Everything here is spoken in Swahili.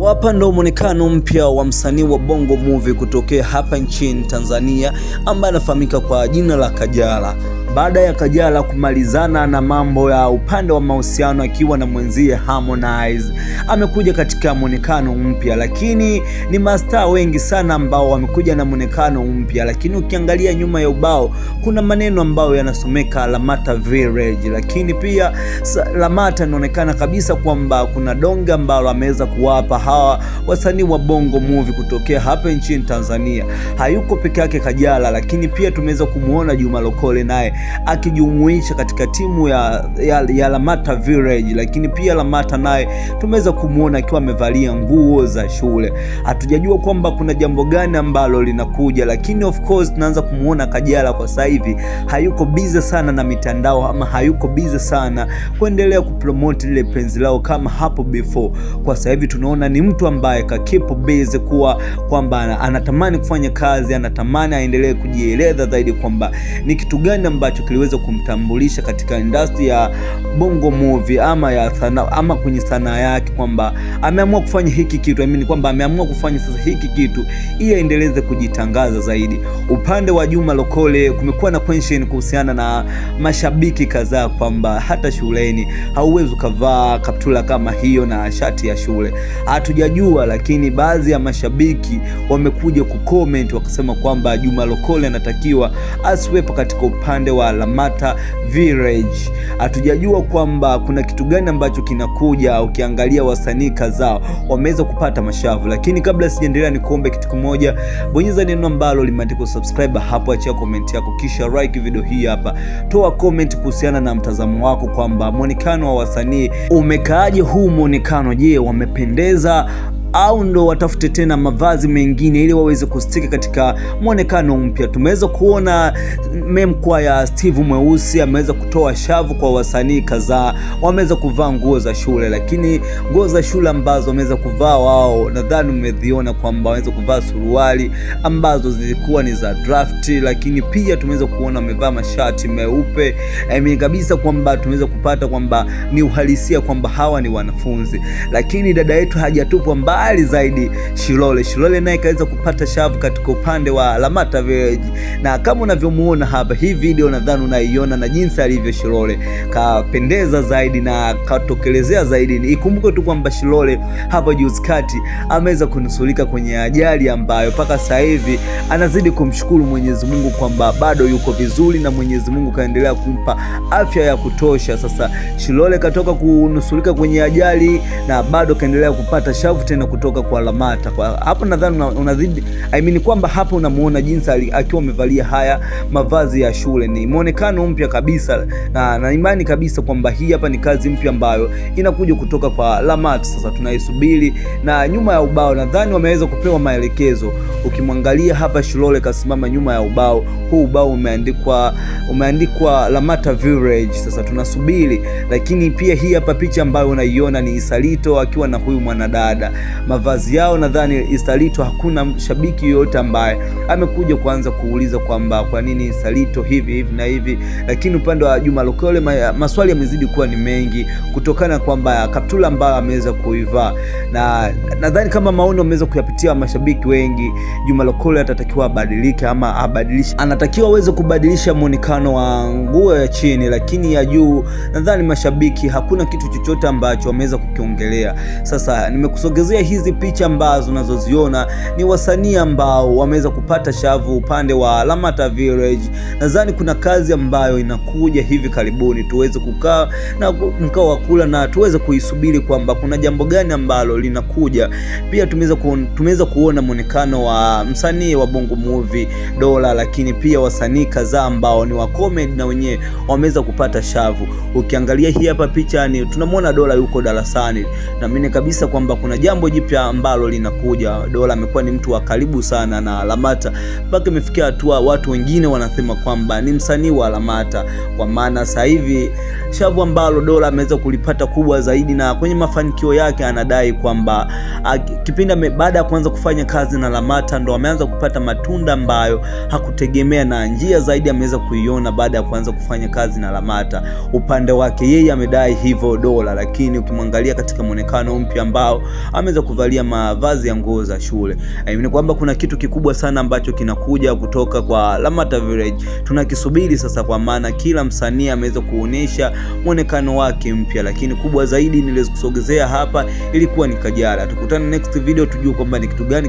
Hapa ndo muonekano mpya wa msanii wa Bongo Movie kutokea hapa nchini Tanzania ambaye anafahamika kwa jina la Kajala. Baada ya Kajala kumalizana na mambo ya upande wa mahusiano akiwa na mwenzie Harmonize, amekuja katika muonekano mpya, lakini ni mastaa wengi sana ambao wamekuja na muonekano mpya, lakini ukiangalia nyuma ya ubao kuna maneno ambayo yanasomeka Lamata Village, lakini pia Lamata inaonekana kabisa kwamba kuna donge ambalo ameweza kuwapa hawa wasanii wa Bongo Movie kutokea hapa nchini Tanzania. Hayuko peke yake Kajala, lakini pia tumeweza kumuona Juma Lokole naye akijumuisha katika timu ya Lamata Village, lakini pia Lamata naye tumeweza kumuona akiwa amevalia nguo za shule. Hatujajua kwamba kuna jambo gani ambalo linakuja, lakini of course tunaanza kumuona Kajala kwa sasa hivi hayuko busy sana na mitandao, ama hayuko busy sana kuendelea kupromote ile penzi lao kama hapo before. Kwa sasa hivi tunaona ni mtu ambaye kakipo busy kwamba anatamani kufanya kazi, anatamani aendelee kujieleza zaidi kwamba ni kitu gani ambacho kiliweza kumtambulisha katika industry ya Bongo Movie ama kwenye sanaa yake, kwamba ameamua kufanya hiki kitu, kwamba ameamua kufanya sasa hiki kitu ili aendeleze kujitangaza zaidi. Upande wa Juma Lokole kumekuwa na question kuhusiana na mashabiki kadhaa kwamba hata shuleni hauwezi kuvaa kaptula kama hiyo na shati ya shule. Hatujajua, lakini baadhi ya mashabiki wamekuja kucomment wakasema kwamba Juma Lokole anatakiwa asiwepo katika upande wa Lamata Village. Hatujajua kwamba kuna kitu gani ambacho kinakuja. Ukiangalia wasanii kadhaa wameweza kupata mashavu, lakini kabla sijaendelea nikuombe kitu kimoja, bonyeza neno ambalo limeandikwa subscribe hapo, achia comment yako kisha like video hii hapa. Toa comment kuhusiana na mtazamo wako kwamba muonekano wa wasanii umekaaje huu muonekano. Je, wamependeza au ndo watafute tena mavazi mengine ili waweze kustiki katika muonekano mpya? Tumeweza kuona memkwa ya Steve Mweusi ameweza kutoa shavu kwa wasanii kadhaa, wameweza kuvaa nguo za shule, lakini nguo za shule ambazo wameweza kuvaa wao nadhani umeziona kwamba wameweza kuvaa suruali ambazo zilikuwa ni za draft, lakini pia tumeweza kuona wamevaa mashati meupe. Kabisa kwamba tumeweza kupata kwamba ni uhalisia kwamba hawa ni wanafunzi, lakini dada yetu hajatupwa mbali zaidi. Shilole naye kaweza kupata shavu katika upande wa Lamata Village, na kama unavyomuona hapa hii video nadhani unaiona na jinsi alivyo Shilole kapendeza zaidi na katokelezea zaidi. Ikumbuke tu kwamba Shilole hapa juzi kati ameweza kunusulika kwenye ajali ambayo mpaka sasa hivi anazidi kumshukuru Mwenyezi Mungu kwamba bado yuko vizuri na Mwenyezi Mungu kaendelea kumpa afya ya kutosha. Sasa Shilole katoka kunusulika kwenye ajali na bado kaendelea kupata shavu tena kutoka kwa Lamata. Kwa hapo nadhani unazidi kwamba hapo unamuona jinsi akiwa amevalia haya mavazi ya shule. Ni muonekano mpya kabisa na imani kabisa kwamba hii hapa ni kazi mpya ambayo inakuja kutoka kwa Lamata. Sasa tunaisubiri, na nyuma ya ubao nadhani wameweza kupewa maelekezo. Ukimwangalia hapa Shilole kasimama nyuma ya ubao, huu ubao umeandikwa Lamata Village. Sasa tunasubiri, lakini pia hii hapa picha ambayo unaiona ni Salito akiwa na huyu mwanadada. Mavazi yao nadhani Salito, hakuna shabiki yoyote ambaye amekuja kuanza kuuliza kwamba kwa nini Salito hivi na hivi, lakini upande wa Juma Lokole maswali yamezidi kuwa ni mengi kutokana kwamba kaptula ambayo ameweza kuivaa, na nadhani kama maoni wameweza kuyapitia mashabiki wengi. Juma Lokole atatakiwa abadilike ama abadilishe, anatakiwa aweze kubadilisha muonekano wa nguo ya chini, lakini ya juu nadhani mashabiki hakuna kitu chochote ambacho wameweza kukiongelea. Sasa nimekusogezea hizi picha ambazo unazoziona ni wasanii ambao wameweza kupata shavu upande wa Lamata Village. Nadhani kuna kazi ambayo inakuja hivi karibuni, tuweze kukaa na mkao wa kula na tuweze kuisubiri kwamba kuna jambo gani ambalo linakuja. Pia tumeweza kuona muonekano wa msanii wa Bongo Movie Dola, lakini pia wasanii kadhaa ambao ni wa comedy na wenyewe wameweza kupata shavu. Ukiangalia hii hapa picha ni tunamwona Dola yuko darasani, na mimi kabisa kwamba kuna jambo jipya ambalo linakuja. Dola amekuwa ni mtu wa karibu sana na Lamata mpaka imefikia hatua watu wengine wanasema kwamba ni msanii wa Lamata, kwa maana sasa hivi shavu ambalo Dola ameweza kulipata kubwa zaidi, na kwenye mafanikio yake anadai kwamba kipindi baada ya kuanza kufanya kazi na Lamata ndo ameanza kupata matunda ambayo hakutegemea, na njia zaidi ameweza kuiona baada ya kuanza kufanya kazi na Lamata. Upande wake yeye amedai hivyo Dola, lakini ukimwangalia katika muonekano mpya ambao ameweza kuvalia mavazi ya nguo za shule, ni kwamba kuna kitu kikubwa sana ambacho kinakuja kutoka kwa Lamata Village. Tunakisubiri sasa, kwa maana kila msanii ameweza kuonesha muonekano wake mpya, lakini kubwa zaidi niliweza kusogezea hapa ilikuwa ni Kajala. Tukutane next video tujue kwamba ni kitu gani